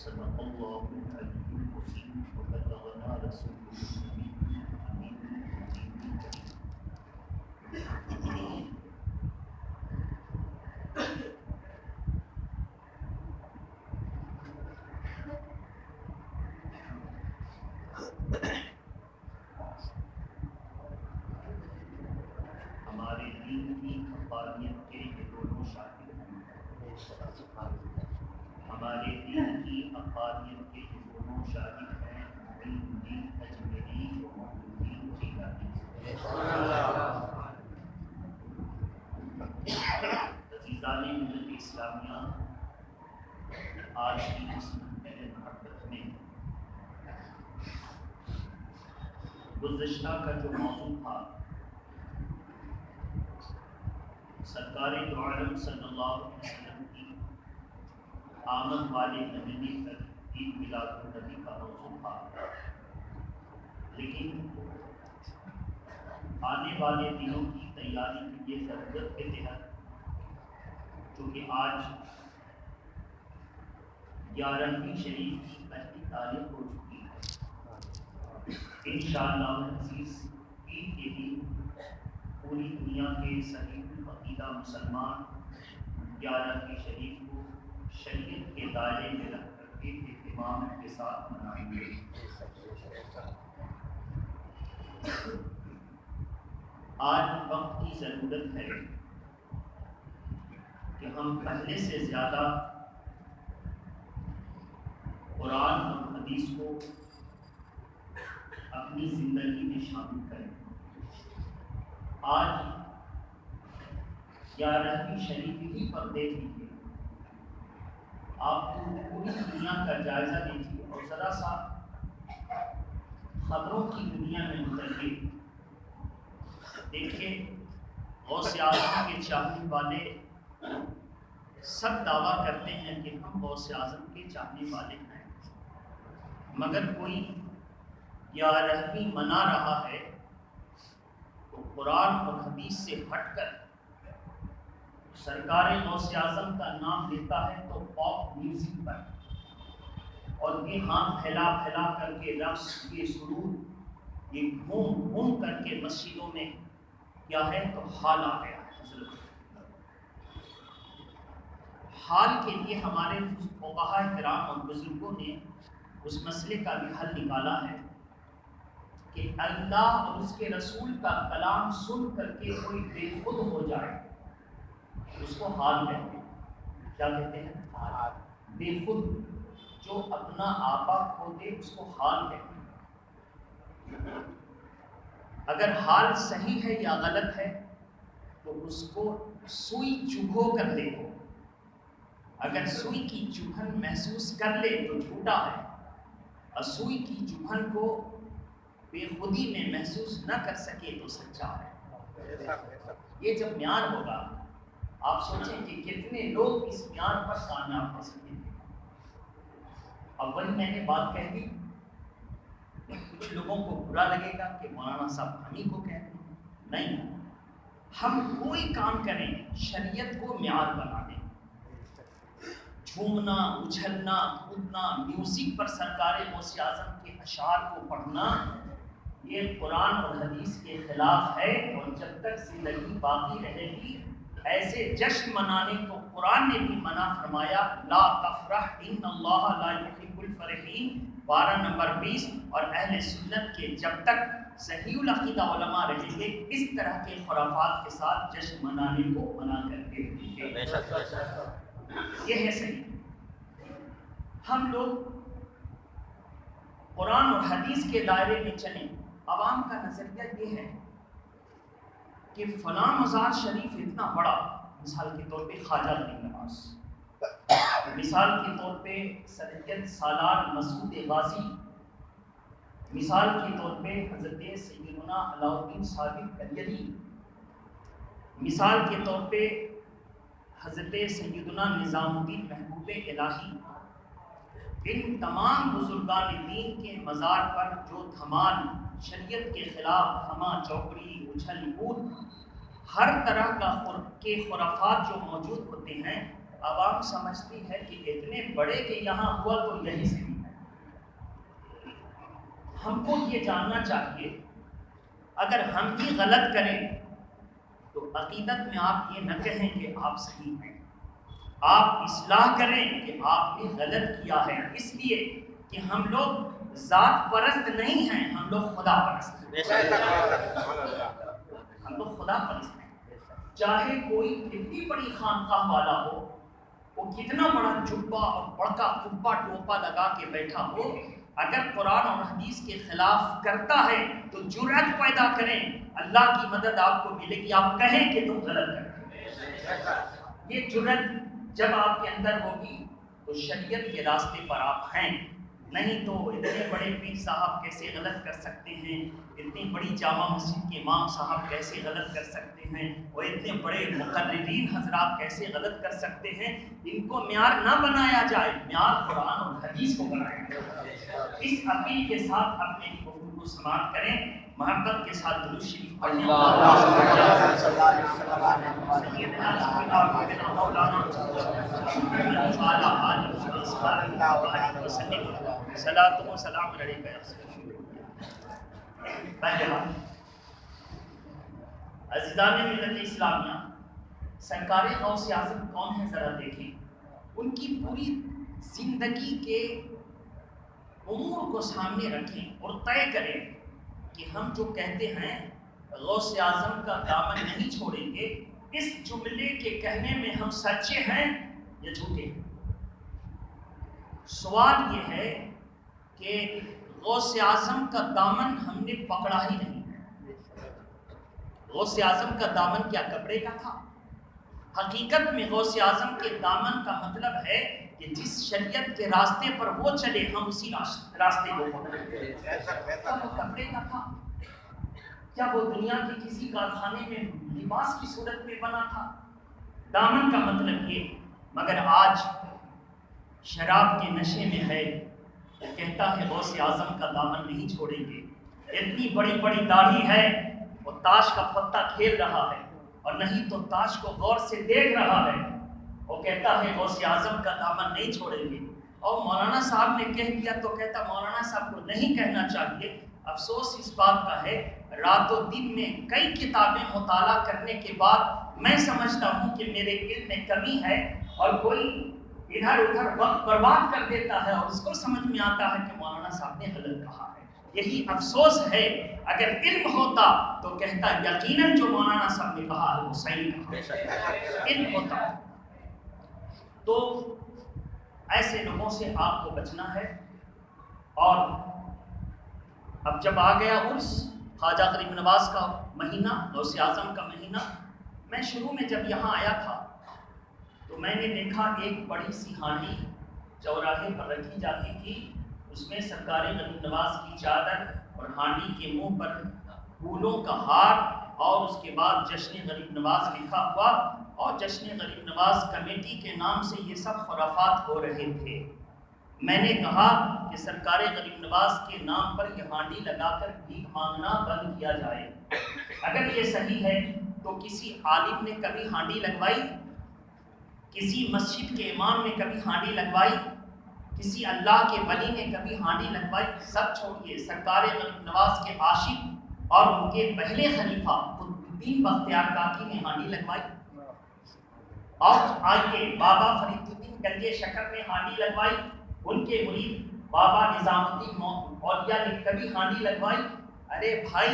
صدق الله العلي العظيم وبلغنا رسوله النبي الكريم. ہمارے دین کی حقانیت کے یہ دونوں شاہد ہیں. ہمارے دین کی حقانیت کے یہ دونوں شاہد ہیں. معین الدین اجمیری و معین الدین جیلانی. عزیزان ملت اسلامیہ، آج کی اس محفل محبت میں گزشتہ کا جو موضوع تھا، سرکار دو عالم صلی اللہ علیہ وسلم کی آمد والے مہینے تک عید میلاد النبی کا موضوع تھا، لیکن آنے والے دنوں کی تیاری کی یہ ضرورت کے تحت چونکہ آج 11ویں شریف کی پہلی تاریخ ہو چکی ہے، انشاءاللہ العزیز عید کے دن پوری دنیا کے صحیح عقیدہ مسلمان 11ویں شریف کو شریعت کے دائرے میں رکھ کر کے اہتمام کے ساتھ منائیں گے. آج وقت کی ضرورت ہے کہ ہم پہلے سے زیادہ قرآن اور حدیث کو اپنی زندگی میں شامل کریں. آج 11ویں شریف ہی پر دیکھ لیجیے، آپ پوری دنیا کا جائزہ لیجیے اور ذرا سا خبروں کی دنیا میں اتریے. دیکھیے غوث اعظم کے چاہنے والے سب دعویٰ کرتے ہیں کہ ہم غوث اعظم کے چاہنے والے ہیں، مگر کوئی 11ویں منا رہا ہے تو قرآن اور حدیث سے ہٹ کر سرکار غوث اعظم کا نام لیتا ہے تو پاپ میوزک پر اور یہ ہاتھ پھیلا پھیلا کر کے رقص، یہ سرور، یہ گھوم گھوم کر کے مسجدوں میں کیا ہے تو حال آ گیا ہے. حال کے لیے ہمارے فقہاء کرام اور بزرگوں نے اس مسئلے کا بھی حل نکالا ہے کہ اللہ اور اس کے رسول کا کلام سن کر کے کوئی بے خود ہو جائے اس کو حال کہتے ہیں. کیا کہتے ہیں؟ حال. بے خود جو اپنا آپا کھو دے اس کو حال کہتے ہیں. اگر حال صحیح ہے یا غلط ہے تو اس کو سوئی چبھو کر دیکھو. اگر سوئی کی چبھن محسوس کر لے تو جھوٹا ہے، اور سوئی کی چبھن کو بے خودی میں محسوس نہ کر سکے تو سچا ہے. یہ جب معیار ہوگا آپ سوچیں کہ کتنے لوگ اس معیار پر کامیاب ہو سکیں گے. اب وہی میں نے بات کہہ دی، کچھ لوگوں کو برا لگے گا کہ مولانا صاحب ہم ہی کو کہتے ہیں. نہیں، ہم کوئی کام کریں شریعت کو معیار بنا دیں. جھومنا، اچھلنا، کودنا، میوزک پر سرکار غوث اعظم کے اشعار کو پڑھنا یہ قرآن اور حدیث کے خلاف ہے. اور جب تک زندگی باقی رہے گی ایسے جشن منانے کو قرآن نے بھی منع فرمایا. لا تفرح ان اللہ لا یحب الفرحین 12 نمبر 20. اور اہل سنت کے جب تک صحیح العقیدہ علماء رہیں گے اس طرح کے خرافات کے ساتھ جشن منانے کو منع کرتے رہیں گے. یہ ہے صحیح. ہم لوگ قرآن اور حدیث کے دائرے میں چلیں. عوام کا نظریہ یہ ہے کہ فلاں مزار شریف اتنا بڑا، مثال کے طور پہ خواجہ علی نواز، مثال کے طور پہ سید سالار مسعود غازی، مثال کے طور پہ حضرت سیدنا علاء الدین صادق کلیری، مثال کے طور پہ حضرت سیدنا نظام الدین محبوب الہی. ان تمام بزرگان دین کے مزار پر جو دھمال، شریعت کے خلاف ہما چوکڑی، اچھل کود، ہر طرح کے خرافات جو موجود ہوتے ہیں عوام سمجھتی ہے کہ اتنے بڑے کہ یہاں ہوا تو یہی صحیح ہے۔ ہم کو یہ جاننا چاہیے اگر ہم بھی غلط کریں تو عقیدت میں آپ یہ نہ کہیں کہ آپ صحیح ہیں، آپ اصلاح کریں کہ آپ نے غلط کیا ہے، اس لیے کہ ہم لوگ ذات پرست نہیں ہیں، ہم لوگ خدا پرست ہیں۔ ہم لوگ خدا پرست ہیں۔ چاہے کوئی کتنی بڑی خانقاہ والا ہو، وہ کتنا بڑا جبہ اور بڑا قبہ ٹوپا لگا کے بیٹھا ہو، اگر قرآن اور حدیث کے خلاف کرتا ہے تو جرأت پیدا کریں، اللہ کی مدد آپ کو ملے گی، آپ کہیں کہ تم غلط کرتے۔ یہ جرأت جب آپ کے اندر ہوگی تو شریعت کے راستے پر آپ ہیں، نہیں تو اتنے بڑے پیر صاحب کیسے غلط کر سکتے ہیں، اتنی بڑی جامع مسجد کے امام صاحب کیسے غلط کر سکتے ہیں، اور اتنے بڑے مقررین حضرات کیسے غلط کر سکتے ہیں۔ ان کو معیار نہ بنایا جائے، معیار قرآن اور حدیث کو بنایا جائے۔ اس اپیل کے ساتھ اپنے گفتگو کو سماعت کریں، محبت کے ساتھ درود شریف پڑھیں۔ صلاۃ و سلام علیک یا رسول اللہ۔ عزیزان ملت اسلامیہ، سرکار غوث اعظم کون ہے ذرا دیکھیں، ان کی پوری زندگی کے امور کو سامنے رکھیں اور طے کریں کہ ہم جو کہتے ہیں غوث اعظم کا دامن نہیں چھوڑیں گے، اس جملے کے کہنے میں ہم سچے ہیں یا جھوٹے ہیں؟ سوال یہ ہے کہ غوث اعظم کا دامن ہم نے پکڑا ہی نہیں۔ غوث اعظم کا دامن کیا کپڑے کا تھا؟ حقیقت میں غوث اعظم کے دامن کا مطلب ہے کہ جس شریعت کے راستے پر وہ چلے ہم اسی راستے کو پکڑیں۔ کیا وہ کپڑے کا تھا؟ کیا وہ دنیا کے کسی کارخانے میں لباس کی صورت میں بنا تھا؟ دامن کا مطلب یہ، مگر آج شراب کے نشے میں ہے، وہ کہتا ہے غوث اعظم کا دامن نہیں چھوڑیں گے۔ اتنی بڑی بڑی داڑھی ہے، وہ تاش کا پتا کھیل رہا ہے، اور نہیں تو تاش کو غور سے دیکھ رہا ہے، وہ کہتا ہے غوث اعظم کا دامن نہیں چھوڑیں گے۔ اور مولانا صاحب نے کہہ دیا تو کہتا مولانا صاحب کو نہیں کہنا چاہیے۔ افسوس اس بات کا ہے، رات و دن میں کئی کتابیں مطالعہ کرنے کے بعد میں سمجھتا ہوں کہ میرے علم میں کمی ہے، اور کوئی ادھر ادھر وقت برباد کر دیتا ہے اور اس کو سمجھ میں آتا ہے کہ مولانا صاحب نے غلط کہا ہے۔ یہی افسوس ہے، اگر علم ہوتا تو کہتا یقیناً جو مولانا صاحب نے کہا وہ صحیح کہا۔ علم ہوتا تو ایسے لوگوں سے آپ کو بچنا ہے۔ اور اب جب آ گیا عرس، خواجہ غریب نواز کا مہینہ، غوث اعظم کا مہینہ، میں شروع میں جب یہاں آیا تھا تو میں نے دیکھا ایک بڑی سی ہانڈی چوراہے پر رکھی جاتی تھی، اس میں سرکار غریب نواز کی چادر اور ہانڈی کے منہ پر پھولوں کا ہار، اور اس کے بعد جشن غریب نواز لکھا ہوا، اور جشن غریب نواز کمیٹی کے نام سے یہ سب خرافات ہو رہے تھے۔ میں نے کہا کہ سرکار غریب نواز کے نام پر یہ ہانڈی لگا کر بھیک مانگنا بند کیا جائے۔ اگر یہ صحیح ہے تو کسی عالم نے کبھی ہانڈی لگوائی؟ کسی مسجد کے امام نے کبھی ہانڈی لگوائی؟ کسی اللہ کے ولی نے کبھی ہانڈی لگوائی؟ سب چھوڑیے، سرکار غریب نواز کے عاشق اور ان کے پہلے خلیفہ قطب الدین بختیار کاکی نے ہانڈی لگوائی۔ اور آئیے، بابا فرید الدین گنجے شکر نے ہانڈی لگوائی، ان کے مرید بابا نظام الدین اولیاء نے کبھی ہانڈی لگوائی؟ ارے بھائی،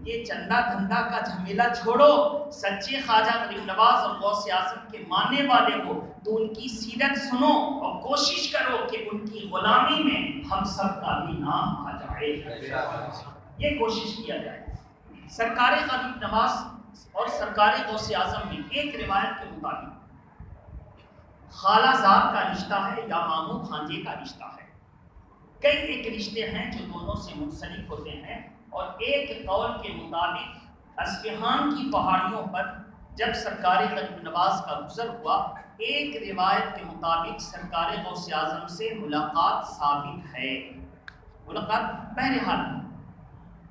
یہ چندہ دھندا کا جھمیلہ چھوڑو، سچے خواجہ غریب نواز اور غوث اعظم کے ماننے والے ہو تو ان کی سیرت سنو اور کوشش کرو کہ ان کی غلامی میں ہم سب کا بھی نام آ جائے، یہ کوشش کیا جائے۔ سرکار غریب نواز اور سرکار غوث اعظم میں ایک روایت کے مطابق خالہ زاد کا رشتہ ہے یا ماموں بھانجے کا رشتہ ہے۔ کئی ایک رشتے ہیں جو دونوں سے منسلک ہوتے ہیں، اور ایک قول کے مطابق اصفہان کی پہاڑیوں پر جب سرکار غریب نواز کا گزر ہوا، ایک روایت کے مطابق سرکار غوث اعظم سے ملاقات ثابت ہے۔ ملاقات بہرحال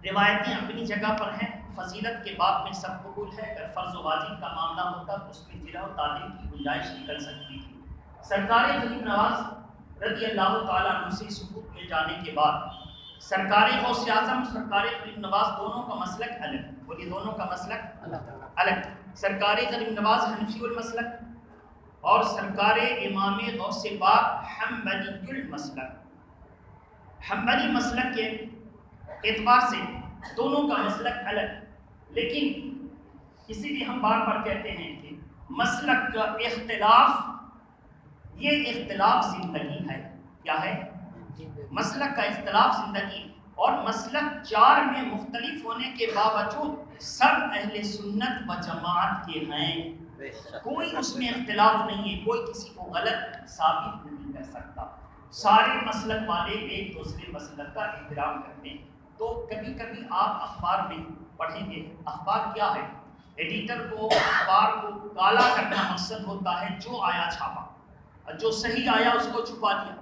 روایتیں اپنی جگہ پر ہیں، فضیلت کے بعد میں سب قبول ہے۔ اگر فرض و واجب کا معاملہ ہوتا تو اس میں جرح و تعدیل کی گنجائش نکل سکتی تھی، سرکار غریب نواز رضی اللہ تعالیٰ عنہ سے سقوط میں جانے کے بعد سرکار غوث اعظم سرکار غریب نواز دونوں کا مسلک الگ، بولیے دونوں کا مسلک الگ۔ سرکار غریب نواز حنفی المسلک اور سرکار امام غوث پاک حنبلی المسلک، حنبلی مسلک کے اعتبار سے دونوں کا مسلک الگ، لیکن اسی لیے ہم بار بار کہتے ہیں کہ مسلک کا اختلاف یہ اختلاف زندگی ہے۔ کیا ہے؟ مسلک کا اختلاف زندگی، اور مسلک چار میں مختلف ہونے کے باوجود سب اہل سنت و جماعت کے ہیں، کوئی اس میں اختلاف نہیں ہے، کوئی کسی کو غلط ثابت نہیں کر سکتا، سارے مسلک والے ایک دوسرے مسلک کا احترام کرتے ہیں۔ تو کبھی کبھی آپ اخبار میں پڑھیں گے، اخبار کیا ہے؟ ایڈیٹر کو اخبار کو کالا کرنا مقصد ہوتا ہے، جو آیا چھاپا، جو صحیح آیا اس کو چھپا دیا،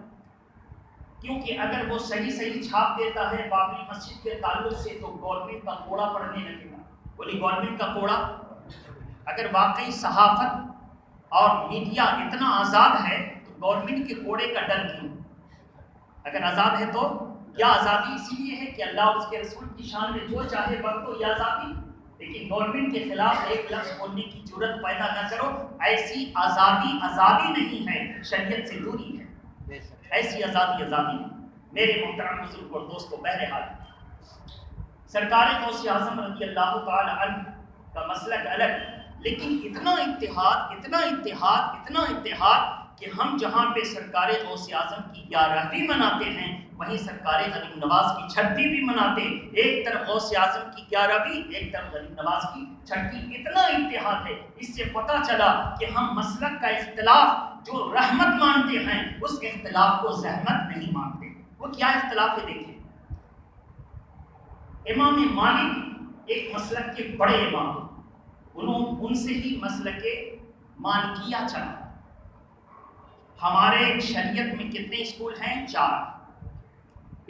کیونکہ اگر وہ صحیح چھاپ دیتا ہے بابری مسجد کے تعلق سے تو گورنمنٹ کا کوڑا پڑنے لگے گا، بولی گورنمنٹ کا کوڑا۔ اگر واقعی صحافت اور میڈیا اتنا آزاد ہے تو گورنمنٹ کے کوڑے کا ڈر کیوں؟ اگر آزاد ہے تو کیا آزادی اسی لیے ہے کہ اللہ اور اس کے رسول کی شان میں جو چاہے برتو، یہ آزادی؟ لیکن گورنمنٹ کے خلاف ایک لفظ بولنے کی جرت پیدا نہ کرو، ایسی آزادی نہیں ہے، شریعت سے دوری ہے، ایسی آزادی نہیں۔ میرے محترم بزرگ اور دوستو، بہرحال سرکار غوث اعظم رضی اللہ تعالی عنہ کا مسلک الگ، لیکن اتنا اتحاد کہ ہم جہاں پہ سرکار غوث اعظم کی 11ویں مناتے ہیں وہیں سرکار غریب نواز کی 6ویں بھی مناتے، ایک طرف غوث اعظم کی 11ویں، ایک طرف غریب نواز کی 6ویں، اتنا اتحاد ہے۔ اس سے پتہ چلا کہ ہم مسلک کا اختلاف جو رحمت مانتے ہیں اس اختلاف کو زحمت نہیں مانتے۔ وہ کیا اختلاف ہے؟ دیکھیں، امام مالک ایک مسلک کے بڑے امام، ان سے ہی مسلک مالکیہ چلا۔ ہمارے شریعت میں کتنے اسکول ہیں؟ 4۔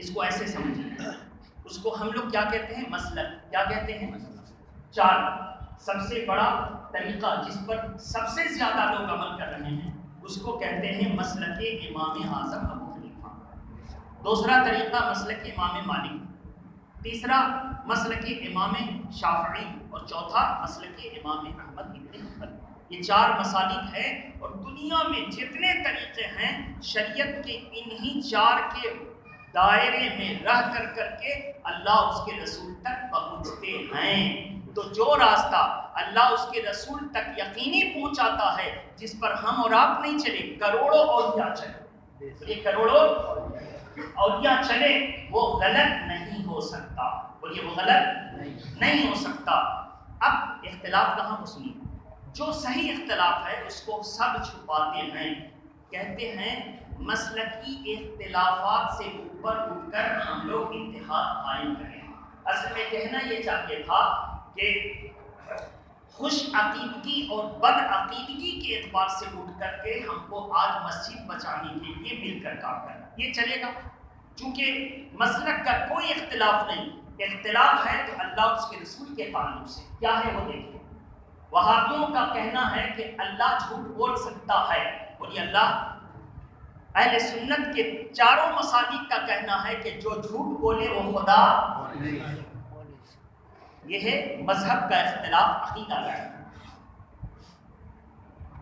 اس کو ایسے سمجھیں، اس کو ہم لوگ کیا کہتے ہیں؟ مسلک۔ کیا کہتے ہیں؟ 4۔ سب سے بڑا طریقہ جس پر سب سے زیادہ لوگ عمل کر رہے ہیں اس کو کہتے ہیں مسلک امام اعظم ابو حنیفہ۔ دوسرا طریقہ مسلک امام مالک، تیسرا مسلک امام شافعی، اور چوتھا مسلک امام احمد بن حنبل۔ یہ 4 مسالک ہیں، اور دنیا میں جتنے طریقے ہیں شریعت کے انہی 4 کے دائرے میں رہ کر کے اللہ اس کے رسول تک پہنچتے ہیں۔ تو جو راستہ اللہ اس کے رسول تک یقینی پہنچاتا ہے، جس پر ہم اور آپ نہیں چلے، کروڑوں اولیاء چلے، یہ کروڑوں اولیاء چلے، وہ غلط نہیں ہو سکتا، بولیے وہ غلط نہیں ہو سکتا۔ اب اختلاف کہاں مسلم؟ جو صحیح اختلاف ہے اس کو سب چھپاتے ہیں، کہتے ہیں مسلکی اختلافات سے اوپر اٹھ کر ہم لوگ اتحاد قائم کریں۔ اصل میں کہنا یہ چاہتے تھا کہ خوش عقیدگی اور بد عقیدگی کے اعتبار سے اٹھ کر کے ہم کو آج مسجد بچانے کے لیے مل کر کام کرنا، یہ چلے گا؟ چونکہ مسلک کا کوئی اختلاف نہیں، اختلاف ہے تو اللہ اور اس کے رسول کے تعلق سے۔ کیا ہے وہ دیکھیں، وہابیوں کا کہنا ہے کہ اللہ جھوٹ بول سکتا ہے، بولیے اللہ۔ اہل سنت کے 4 مسالک کا کہنا ہے کہ جو جھوٹ بولے وہ خدا۔ یہ ہے مذہب کا اختلاف، عقیدہ کا۔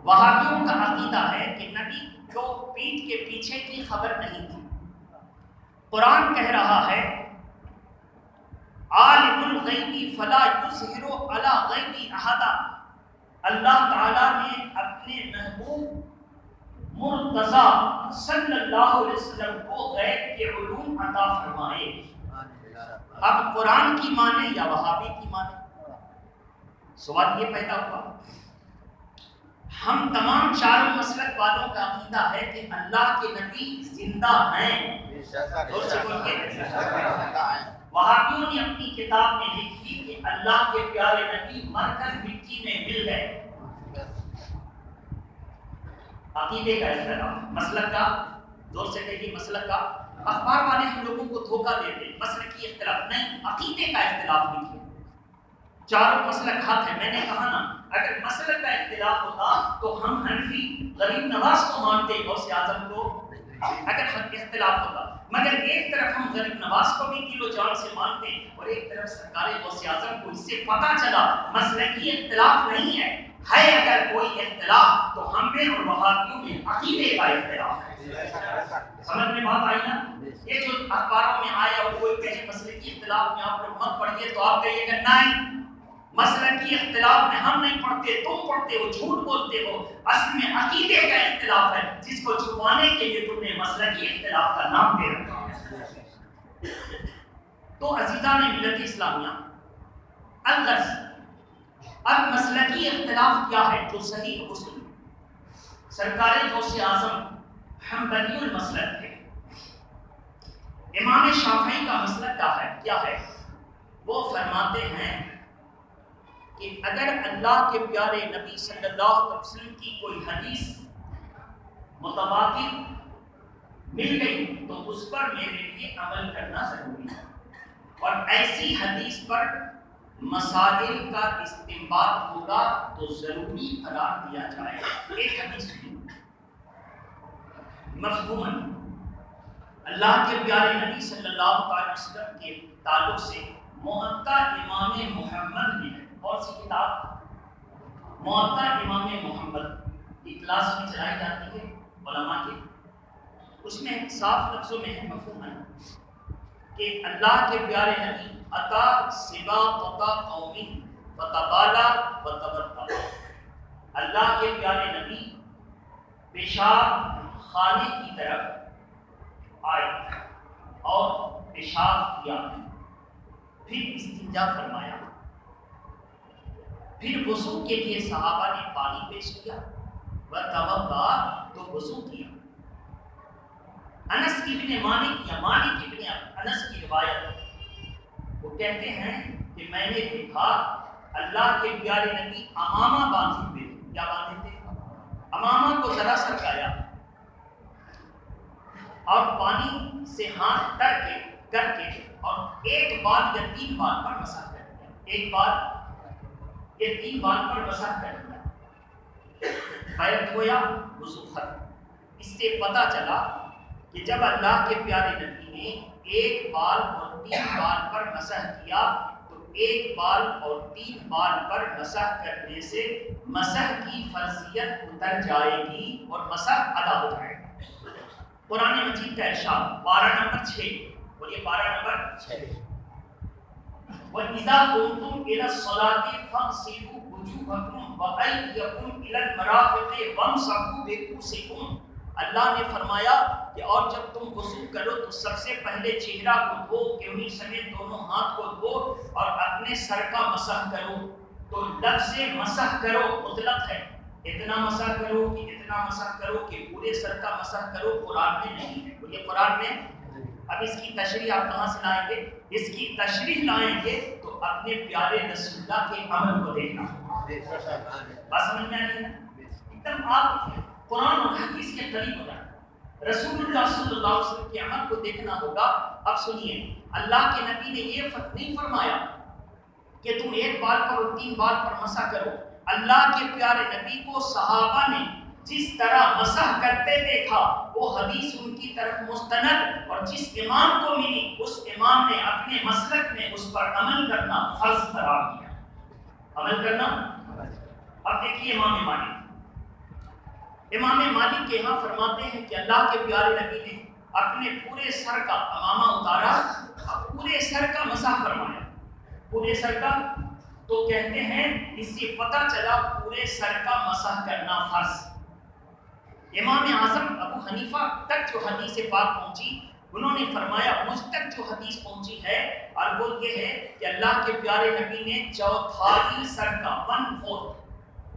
وہابیوں کا عقیدہ ہے کہ نبی کو پیٹھ کے پیچھے کی خبر نہیں تھی، قرآن کہہ رہا ہے عالم الغیب فلا یظہر علی غیبی احدا، اللہ تعالیٰ نے اپنے محبوب مرتضی صلی اللہ علیہ وسلم کو غیب کے علوم عطا فرمائے۔ اب قرآن کی مانے یا وہابی کی مانے؟ سوال یہ پیدا ہوا۔ ہم تمام 4 مسلک والوں کا عقیدہ ہے کہ اللہ کے نبی زندہ ہیں، وہابیوں نے اپنی کتاب میں لکھی کہ اللہ کے پیارے نبی مر کر مٹی میں مل گئے۔ عقیدے کا اختلاف، مسلک کا، زور سے کہیے مسلک کا۔ اخبار والے ہم لوگوں کو دھوکہ دیتے، مسلک کی اختلاف نہیں، عقیدے کا اختلاف لکھے۔ 4 مسلک حق ہے، میں نے کہا نا، اگر مسلک کا اختلاف ہوتا تو ہم حنفی غریب نواز کو مانتے غوث اعظم کو اگر اختلاف ہوتا، مگر ایک طرف ہم غریب نواز کو بھی دل و جان سے مانتے ہیں اور ایک طرف سرکار غوث اعظم کو اس سے پتہ چلا مسلکی اختلاف نہیں ہے اگر کوئی اختلاف تو ہم میں اور وہابیوں میں عقیدے کا اختلاف ہے۔ سمجھ میں بات آئی نا؟ یہ جو اخباروں میں آیا اور کوئی کہیں مسلکی اختلاف میں آپ لوگ مت پڑھیے تو آپ کہیے گا نہیں مسلکی اختلاف میں ہم نہیں پڑھتے، تم پڑھتے ہو، جھوٹ بولتے ہو، اصل میں عقیدے کا اختلاف ہے جس کو چھپانے کے لیے تم نے مسلکی اختلاف کا نام دے رکھا ہے۔ تو عزیزان ملت اسلامیہ، الغرض اب مسلکی اختلاف کیا ہے جو صحیح اصول سرکار غوث اعظم حنبلی المسلک ہے، امام شافعی کا مسلک کیا ہے؟ وہ فرماتے ہیں کہ اگر اللہ کے پیارے نبی صلی اللہ علیہ وسلم کی کوئی حدیث متواتر مل گئی تو اس پر میرے لیے عمل کرنا ضروری ہے، اور ایسی حدیث پر مسائل کا استنباط ہوگا تو ضروری قرار دیا جائے گا۔ ایک حدیث مفہوماً اللہ کے پیارے نبی صلی اللہ علیہ وسلم کے تعلق سے موطا امام محمد نے اور سی کتاب موطا امام محمد کی کلاس میں چلائی جاتی ہے علماء کی، اس میں صاف لفظوں میں ہے مفہوماً کہ اللہ کے پیارے نبی عطا سبا قطا قومی فتبالا وتبتا، اللہ کے پیارے نبی پیشاب خانے کی طرف آئے اور پیشاب کیا، پھر استنجا فرمایا، پھر وضو کے لیے صحابہ نے پانی پیش کیا وتوضا تو وضو کیا۔ انس ابن مالک ابن انس کی روایت، وہ کہتے ہیں کہ میں نے دیکھا اللہ کے پیارے نبی امامہ باندھے ہوئے تھے۔ کیا باندھے تھے؟ امامہ کو ذرا سرکایا اور پانی سے ہاتھ کر کے اور ایک بار یا 3 بار پر مسح کر دیا، ایک بار یا 3 بار پر مسح کر دیا، پیر دھویا، وضو ختم۔ اس سے پتہ چلا کہ جب اللہ کے پیارے نبی نے ایک بار اور 3 بار پر مسح کیا تو ایک بار اور 3 بار پر مسح کرنے سے مسح کی فرضیت اتر جائے گی اور مسح ادا ہو جائے گا۔ قرآن مجید کا ارشاد پارہ نمبر 6، اور یہ پارہ نمبر 6، وَإِذَا قُمْتُمْ إِلَى الصَّلَاةِ فَاغْسِلُوا وُجُوهَكُمْ وَأَيْدِيَكُمْ إِلَى الْمَرَافِقِ وَامْسَحُوا بِرُؤُوسِكُمْ۔ اللہ نے فرمایا کہ اور جب تم وضو کرو تو سب سے پہلے چہرہ کو دھو، کیونی سمیت دونوں ہاتھ کو دھو اور اپنے سر کا مسح کرو۔ تو لفظ مسح کرو مطلق ہے، اتنا مسح کرو کہ اتنا مسح کرو کہ پورے سر کا مسح کرو قرآن میں نہیں ہے۔ یہ قرآن میں اب اس کی تشریح آپ کہاں سے لائیں گے؟ اس کی تشریح لائیں گے تو اپنے پیارے رسول اللہ کے عمل کو دیکھنا بات سمجھ میں آئی ہے؟ ایک دم آپ قرآن اور حدیث کے قریب ہو جائیں، رسول اللہ صلی اللہ علیہ وسلم کے عمل کو دیکھنا ہوگا۔ اب سنیے، اللہ کے نبی نے یہ نہیں فرمایا کہ تم ایک بار پر اور 3 بار پر مسح کرو۔ اللہ کے پیارے نبی کو صحابہ نے جس طرح مسح کرتے دیکھا وہ حدیث ان کی طرف مستند، اور جس امام کو ملی اس امام نے اپنے مسلک میں اس پر عمل کرنا فرض قرار دیا۔ عمل کرنا، اب دیکھیے امام مالک کے یہاں فرماتے ہیں کہ اللہ کے پیارے نبی نے اپنے پورے سر کا امامہ اتارا، پورے سر کا مسح فرمایا، پورے سر کا۔ تو کہتے ہیں اس سے پتہ چلا پورے سر کا مسح کرنا فرض۔ امام اعظم ابو حنیفہ تک جو حدیث پاک پہنچی، انہوں نے فرمایا مجھ تک جو حدیث پہنچی ہے اور وہ یہ ہے کہ اللہ کے پیارے نبی نے 1/4 سر کا 1/4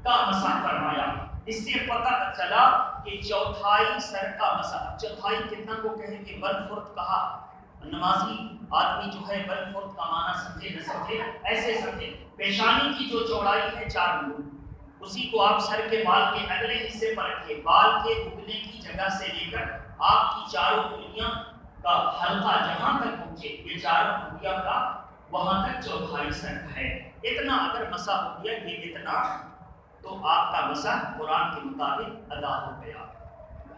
کا مسح فرمایا۔ اس سے پتہ چلا کہ 1/4 سر کا مسح، 1/4 کتنا کو کہیں گے؟ 1/4 کہا، نمازی آدمی جو ہے 1/4 کا معنی سمجھے نہ سمجھے ایسے سمجھے۔ پیشانی کی جو چوڑائی ہے 4 انگلی، اسی کو آپ سر کے بال کے اگلے حصے پر رکھیں، بال کے اگنے کی جگہ سے لے کر آپ کی 4 انگلیاں کا حلقہ جہاں تک پہنچے، یہ 4 انگلیاں کا وہاں تک 1/4 سر ہے۔ اتنا اگر مسح ہو گیا، یہ اتنا تو آپ کا مسح قرآن کے مطابق ادا ہو گیا۔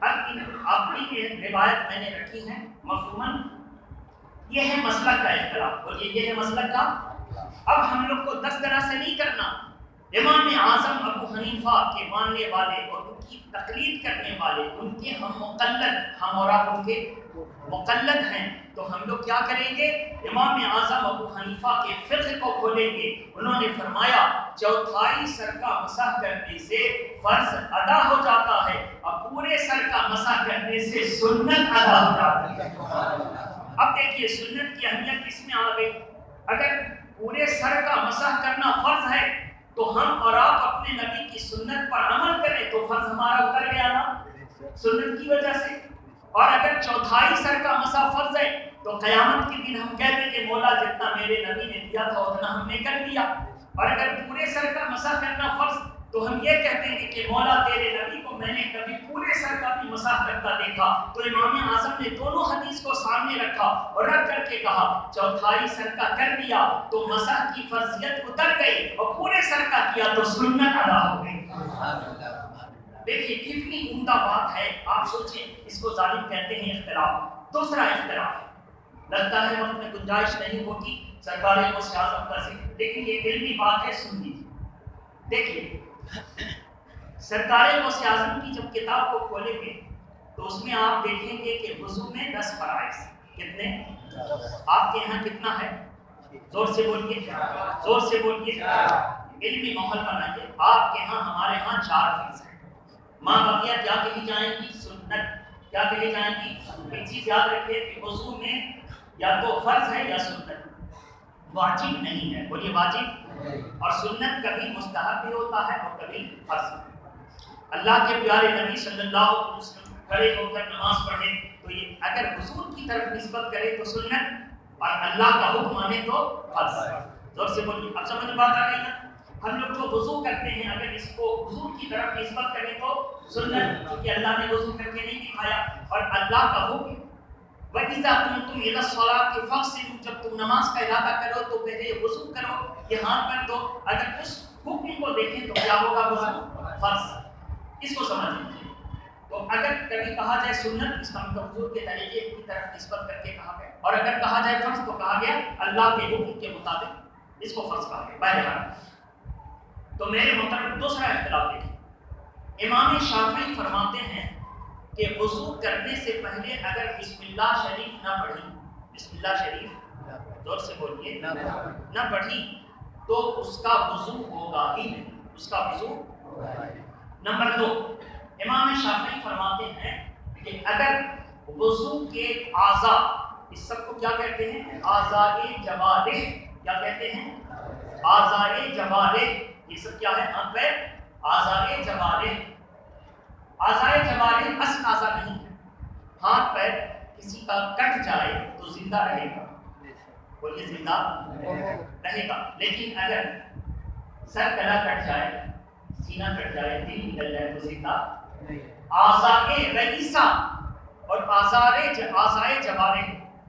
اپنی روایت میں نے رکھی ہے مفہوماً، یہ ہے مسلک کا اختلاف، اور یہ ہے مسلک کا۔ اب ہم لوگ کو دس طرح سے نہیں کرنا۔ امام اعظم ابو حنیفہ کے ماننے والے اور ان کی تقلید کرنے والے، ان کے ہم مقلد، ہم اور آپ ان کے مقلد ہیں، تو ہم لوگ کیا کریں گے؟ امام اعظم ابو حنیفہ کے فقہ کو کھولیں گے۔ انہوں نے فرمایا چوتھائی سر کا مسح کرنے سے فرض ادا ہو جاتا ہے، اور پورے سر کا مسح کرنے سے سنت ادا ہو جاتی ہے۔ اب دیکھیے سنت کی اہمیت کس میں آ گئی؟ اگر پورے سر کا مسح کرنا فرض ہے تو ہم اور آپ اپنے نبی کی سنت پر عمل کریں تو فرض ہمارا اتر گیا نا سنت کی وجہ سے۔ اور اگر چوتھائی سر کا مسح فرض ہے تو قیامت کے دن ہم کہتے ہیں کہ مولا جتنا میرے نبی نے دیا تھا اتنا ہم نے کر دیا۔ اور اگر پورے سر کا مسح کرنا فرض تو ہم یہ کہتے ہیں کہ مولا تیرے نبی کو میں نے کبھی پورے سر کا بھی مسح کرتا دیکھا۔ تو امام اعظم نے دونوں حدیث کو سامنے رکھا اور رکھ کر کے کہا چوتھائی سر کا کر دیا تو مسح کی فرضیت اتر گئی، اور پورے سر کا کیا تو سنت ادا ہو گئی۔ دیکھیے کتنی عمدہ بات ہے، آپ سوچیں، اس کو ظالم کہتے ہیں اختلاف۔ دوسرا اختلاف، لگتا ہے وقت میں گنجائش نہیں ہوگی سرکار غوث اعظم کا ذکر، لیکن یہ علمی بات ہے، سن لیجیے۔ دیکھیے سرکار غوث اعظم کی جب کتاب کو کھولیں گے تو اس میں آپ دیکھیں گے کہ وضو میں 10 فرائض، کتنے؟ آپ کے یہاں کتنا ہے؟ زور سے بولیے، زور سے بولیے، علمی ماحول بنائیے۔ آپ کے یہاں، ہمارے یہاں 4 فرائض ہیں۔ ماں بقیہ کیا کہی جائیں گی؟ سنت۔ کیا کہی جائیں گی؟ ایک چیز یاد رکھیے کہ وضو میں یا تو فرض ہے یا سنت، واجب نہیں ہے، بولیے واجب۔ اور سنت کبھی مستحب بھی ہوتا ہے اور کبھی فرض۔ اللہ کے پیارے نبی صلی اللہ علیہ وسلم کھڑے ہو کر نماز پڑھے تو یہ اگر حضور کی طرف نسبت کرے تو سنت، اور اللہ کا حکم مانے تو فرض۔ زور سے بولیے، اب سمجھ میں بات آ گئی نا؟ ہم لوگ جو وضو کرتے ہیں اگر اس کو حضور کی طرف نسبت کریں تو سنت، کیونکہ اللہ نے وضو کر کے نہیں دکھایا، اور اللہ کا حکم وَإِذَا قُمْتُمْ إِلَى الصَّلَاةِ فَاغْسِلُوا، جب تم نماز کا ارادہ کرو تو پہلے وضو کرو، یہ ہاتھ کر دو۔ اگر اس حکم کو دیکھیں تو کیا ہوگا؟ وضو فرض۔ اس کو سمجھ لیجیے۔ تو اگر کبھی کہا جائے سنت، اس کا مطلب حضور کے طریقے کی طرف نسبت کر کے کہا گیا، اور اگر کہا جائے فرض تو کہا گیا اللہ کے حکم کے مطابق اس کو فرض کہا گیا۔ بہرحال تو میرے محترم دوسرا اختلاف دیکھیں، امام شافعی فرماتے ہیں کہ وضو کرنے سے پہلے اگر بسم اللہ شریف نہ پڑھی، بسم اللہ شریف زور سے بولیے، نہ پڑھی تو اس کا وضو ہوگا ہی نہیں، اس کا وضو۔ نمبر 2، امام شافعی فرماتے ہیں کہ اگر وضو کے اعضاء، اس سب کو کیا کہتے ہیں؟ اعضاء جوارح۔ کیا کہتے ہیں؟ اعضاء جوارح۔ یہ سب کیا ہے؟ ہاتھ پیر، اعضاء جوارح۔ اعضاء جوارح اصل اعضاء نہیں ہے۔ ہاتھ پیر کسی کا کٹ جائے تو زندہ رہے گا، بولیے زندہ رہے گا، لیکن اگر سر گلا کٹ جائے، سینہ کٹ جائے، دل نکل جائے تو زندہ نہیں۔ اعضاء رئیسہ اور اعضاء جوارح،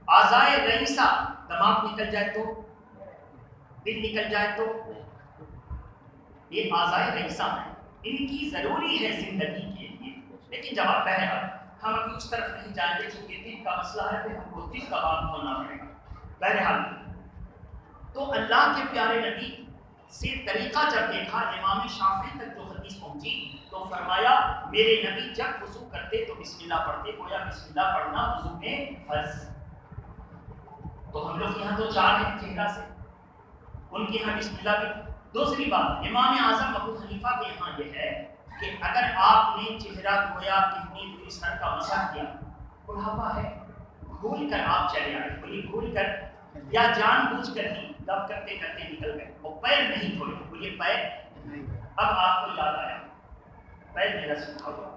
اعضاء رئیسہ، دماغ نکل جائے تو، دل نکل جائے تو، یہ اعضاء رئیسہ ہیں، ان کی ضروری ہے زندگی کے لیے۔ لیکن جواب بہرحال ہم ابھی اس طرف نہیں جائیں گے چونکہ دل کا مسئلہ ہے تو ہم کو دل کا بات کھولنا پڑے گا۔ بہرحال تو اللہ کے پیارے نبی سے طریقہ جب دیکھا، امام شافعی تک جو حدیث پہنچی تو فرمایا میرے نبی جب وضو کرتے تو بسم اللہ پڑھتے، گویا بسم اللہ پڑھنا وضو میں فرض۔ تو ہم لوگ یہاں تو 4 ہیں چہرہ سے، ان کے یہاں بسم اللہ بھی۔ دوسری بات، امام اعظم ابو حنیفہ کے یہاں یہ ہے کہ اگر آپ نے چہرہ دھویا، کتنی دوری سر کا مسح کیا، بڑھاپا ہے، بھول کر آپ چلے آئے، بولیے بھول کر یا جان بوجھ کر ہی دب کرتے کرتے نکل گئے، وہ پیر نہیں دھوئے، بولیے پیر۔ اب آپ کو یاد آیا پیر میرا سوکھا ہوا،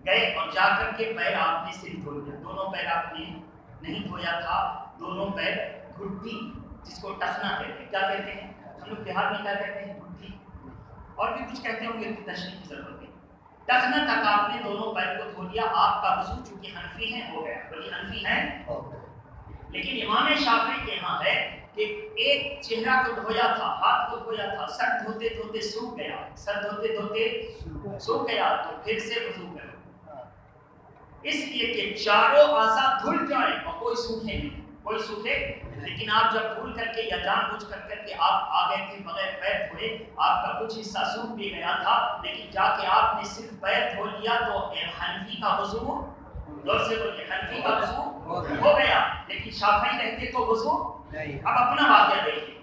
گئے اور جا کر کے پیر آپ نے صرف دھو لیا، دونوں پیر آپ نے نہیں دھویا تھا، دونوں پیر گھٹی، جس کو ٹخنا کہتے ہیں، کیا کہتے ہیں ہم لوگ بہار میں، کیا کہتے ہیں گھٹی، اور بھی کچھ کہتے ہوں گے، تشریح کی ضرورت نہیں۔ ٹخنا تک آپ نے دونوں پیر کو دھو لیا، آپ کا وضو چونکہ حنفی ہے ہو گیا، بولیے حنفی ہے۔ لیکن امام شافعی کے یہاں ہے کہ کہ ایک چہرہ کو دھویا تھا، ہاتھ کو دھویا تھا، سر دھوتے دھوتے سوکھ گیا، سر دھوتے دھوتے سوکھ گیا تو پھر سے وضو کرو، اس لیے کہ چاروں اعضاء دھل جائیں اور کوئی سوکھے نہیں، کوئی سوکھے۔ لیکن آپ جب بھول کر کے یا جان بوجھ کر کے آپ آ گئے تھے بغیر پیر دھوئے، آپ کا کچھ حصہ سوکھ بھی گیا تھا، لیکن جا کے آپ نے صرف پیر دھو لیا تو حنفی کا وضو، زور سے بولیے، حنفی کا وضو ہو گیا، لیکن شافعی کہتے تو وضو نہیں۔ اب اپنا واقعہ دیکھیے،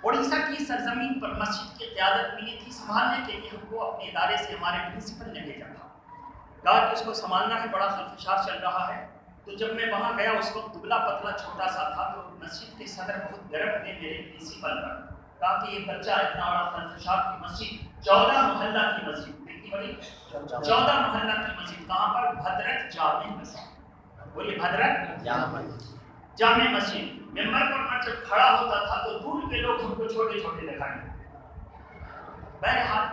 اڑیسہ کی سرزمین پر مسجد کی قیادت ملی تھی، سنبھالنے کے لیے ہم کو اپنے ادارے سے ہمارے پرنسپل نے بھیجا تھا، کہا کہ اس کو سنبھالنا ہے، بڑا خلفشار چل رہا ہے۔ تو جب میں وہاں گیا اس وقت دبلا پتلا چھوٹا سا تھا، تو مسجد کے صدر بہت گرم ہوئے میرے پرنسپل پر، کہا کہ یہ بچہ اتنا بڑا خلفشار کی مسجد، 14 محلہ کی مسجد، کتنی بڑی؟ 14 محلہ کی مسجد، کہاں پر؟ بھدرک جامع مسجد، بولیے بھدرک جامع مسجد۔ ممبر پر جب کھڑا ہوتا تھا تو دور کے لوگ ہم کو چھوٹے چھوٹے دکھائیں، بہرحال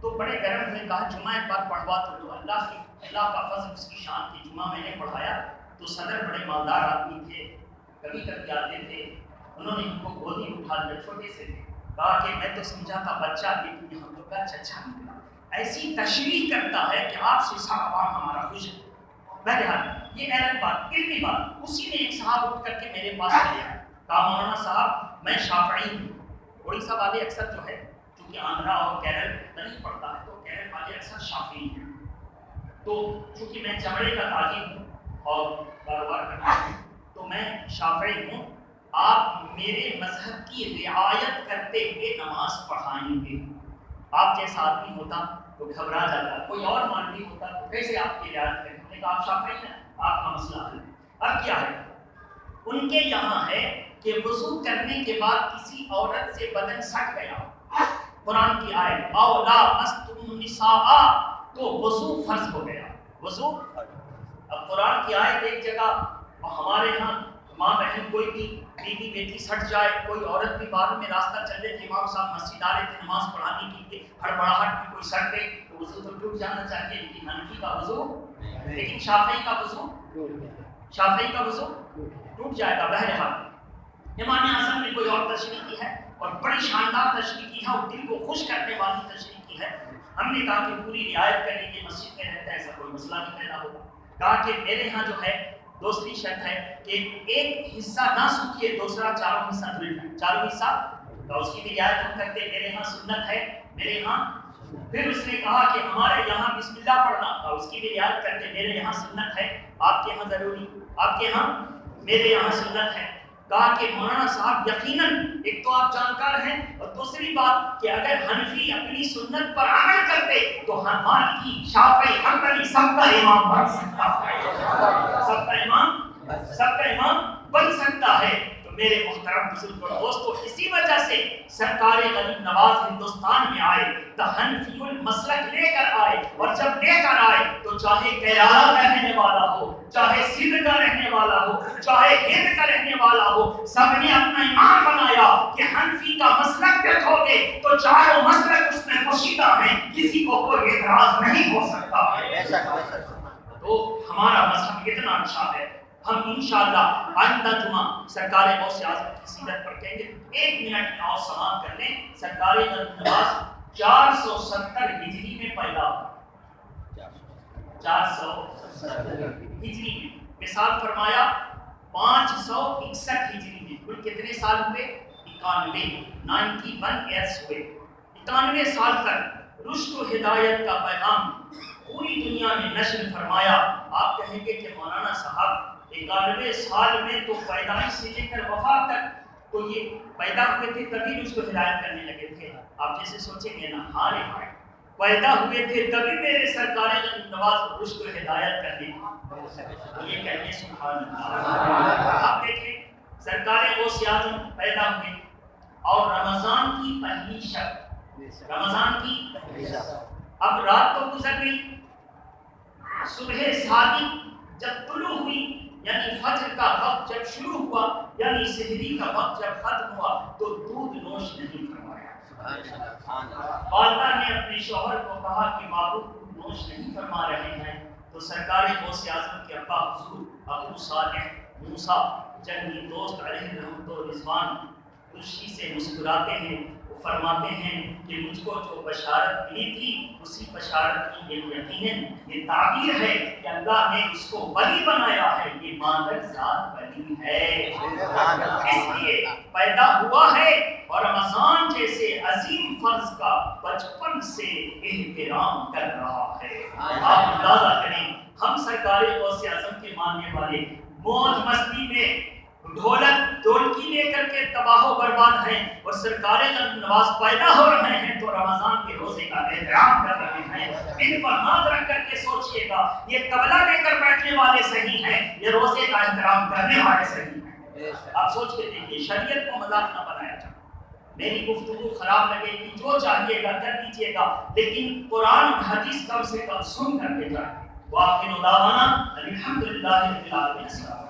تو بڑے گرم ہوئے، کہا جمعہ ایک بار پڑھوا تو اللہ کا فضل اس کی شان کی، جمعہ میں نے پڑھایا تو صدر بڑے مالدار آدمی تھے، کبھی کبھی آتے تھے، انہوں نے ہم کو گودی اٹھا لیا، چھوٹے سے تھے، کہا کہ میں تو سمجھا تھا بچہ، لیکن ہم لوگ کا چچا نکلا، ایسی تشریح کرتا ہے کہ آپ سے سارا عوام ہمارا خوش ہے۔ بہرحال یہ الگ بات، علمی بات، اسی نے ایک صاحب اٹھ کر کے میرے پاس آیا، کہا مولانا صاحب میں شافعی ہوں، اڑیسہ والے اکثر جو ہے چونکہ آندھرا اور کیرل نہیں پڑتا ہے تو کیرل والے اکثر شافعی ہیں، تو چونکہ میں چمڑے کا تاجر ہوں اور کاروبار کرتا ہوں تو میں شافعی ہوں، آپ میرے مذہب کی رعایت کرتے ہوئے نماز پڑھائیں گے؟ آپ جیسا آدمی ہوتا تو گھبرا جاتا، کوئی اور مولوی ہوتا تو کیسے آپ کی رعایت کریں؟ کہ آپ شافعی ہیں، آپ کا مسئلہ حل ہے۔ اب کیا ہے ان کے یہاں ہے کہ وضو کرنے کے بعد کسی عورت سے بدن سٹ گیا، قرآن کی آیت او لا مستم النساء، تو وضو فرض ہو گیا، وضو۔ اب قرآن کی آیت ایک جگہ، اور ہمارے ہاں ماں بہن کوئی بھی بیوی بیٹی سٹ جائے، کوئی عورت بھی بعد میں راستہ چل رہے تھے، امام صاحب مسجد آ رہے تھے نماز پڑھانے کے لیے، ہڑبڑاہٹ میں کوئی سٹ گئی تو وضو تو ٹوٹ جانا چاہیے، لیکن حنفی کا وضو، لیکن شافعی کا وضو، شافعی کا وضو ٹوٹ جائے گا۔ بہرحال امام اعظم نے کوئی اور تشریح کی ہے اور بڑی شاندار تشریح کی ہے اور دل کو خوش کرنے والی تشریح کی ہے۔ ہم نے کہا کہ پوری رعایت کر لیجیے، مسجد میں رہتا ہے ایسا کوئی مسئلہ نہیں پیدا ہوگا۔ کہا کہ میرے ہاں جو ہے دوسری شرط ہے کہ ایک حصہ نہ سوکھے، دوسرا چاروں حصہ دھل جائے، چاروں حصہ، تو اس کی بھی رعایت ہم کرتے، میرے ہاں سنت ہے، میرے ہاں۔ پھر اس نے کہا کہ ہمارے یہاں بسم اللہ پڑھنا، اور اس کی بھی رعایت کرتے، میرے یہاں سنت ہے، آپ کے یہاں ضروری، آپ کے یہاں، میرے یہاں سنت ہے۔ کہا کہ مولانا صاحب یقیناً ایک تو آپ جانکار ہیں، اور دوسری بات کہ اگر حنفی اپنی سنت پر عمل کرتے تو مالکی شافعی حنبلی سب کا امام بن سکتا ہے، سب کا امام، سب کا امام بن سکتا ہے۔ تو میرے محترم بزرگ اور دوستو، اسی وجہ سے سرکار غریب نواز ہندوستان میں آئے تو حنفی المسلک لے کر آئے، اور جب لے کر آئے تو چاہے کیرالہ کا رہنے والا ہو، چاہے سندھ کا رہنے والا ہو، چاہے ہند کا رہنے والا ہو، سب نے اپنا ایمان بنایا کہ حنفی کا مسلک دیکھو گے تو چاروں مسلک اس میں پوشیدہ ہیں، کسی کو کوئی اعتراض نہیں ہو سکتا ہے۔ تو ہمارا مذہب اتنا اچھا ہے، ہم انشاءاللہ آئندہ جمعہ سرکار غوث اعظم کی سیرت پر کہیں گے۔ ایک منٹ اور سماعت کر لیں، سرکار غریب نواز 470 ہجری میں پیدا ہوا، 470 ہجری میں، مثال فرمایا 561 ہجری میں، کل کتنے سال ہوئے؟ 91 ایئرس ہوئے۔ 91 سال تک رشد و ہدایت کا پیغام پوری دنیا میں نشر فرمایا۔ آپ کہیں گے کہ مولانا صاحب 91 سال میں تو پیدائش سے لے کر وفات تک تو یہ پیدا ہوئے تھے تبھی رشد و ہدایت کرنے لگے تھے، آپ جیسے سوچیں گے نا، ہارے ہارے پیدا ہوئے تھے تبھی میرے سرکار غریب نواز رشد و ہدایت کرنے، یہ کہنے سبحان اللہ۔ آپ دیکھیں سرکار غوث اعظم پیدا ہوئے اور رمضان کی پہلی شب، رمضان کی پہلی شب، اب رات تو گزر گئی، صبح صادق جب طلوع ہوئی، یعنی فجر کا وقت جب شروع ہوا، یعنی سحری کا وقت جب ختم ہوا تو دودھ نوش نہیں فرمایا۔ والدہ نے اپنے شوہر کو کہا کہ بابو دودھ نوش نہیں فرما رہے ہیں، تو سرکار غوث اعظم کے ابا حضور ابو صالح موسیٰ جنگی دوست علیہ رحمت و رضوان خوشی سے مسکراتے ہیں، وہ فرماتے ہیں کہ مجھ کو جو بشارت ملی تھی اسی بشارت کی یہ یقیناً یہ تعبیر ہے کہ اللہ نے اس کو ولی بنایا ہے، یہ مادر ذات ولی ہے، اس لیے پیدا ہوا ہے اور رمضان جیسے عظیم فرض کا بچپن سے احترام کر رہا ہے۔ آپ اندازہ کریں، ہم سرکار غوث اعظم کے ماننے والے موج مستی میں ڈھولک ڈولکی لے کر کے تباہ و برباد ہیں، اور سرکار نواز پیدا ہو رہے ہیں تو رمضان کے روزے کا احترام کر رہے ہیں۔ ان پر ہاتھ رکھ کر کے سوچئے گا، یہ قبلہ لے کر بیٹھنے والے صحیح ہیں، یہ روزے کا احترام کرنے والے صحیح ہیں۔ آپ سوچ کے دیکھیے، شریعت کو مذاق نہ بنایا جائے۔ میری گفتگو خراب لگے گی، جو چاہیے گا کر دیجیے گا، لیکن قرآن اور حدیث کم سے کم سن کر کے جائیں۔ وآخر دعوانا الحمدللہ رب العالمین۔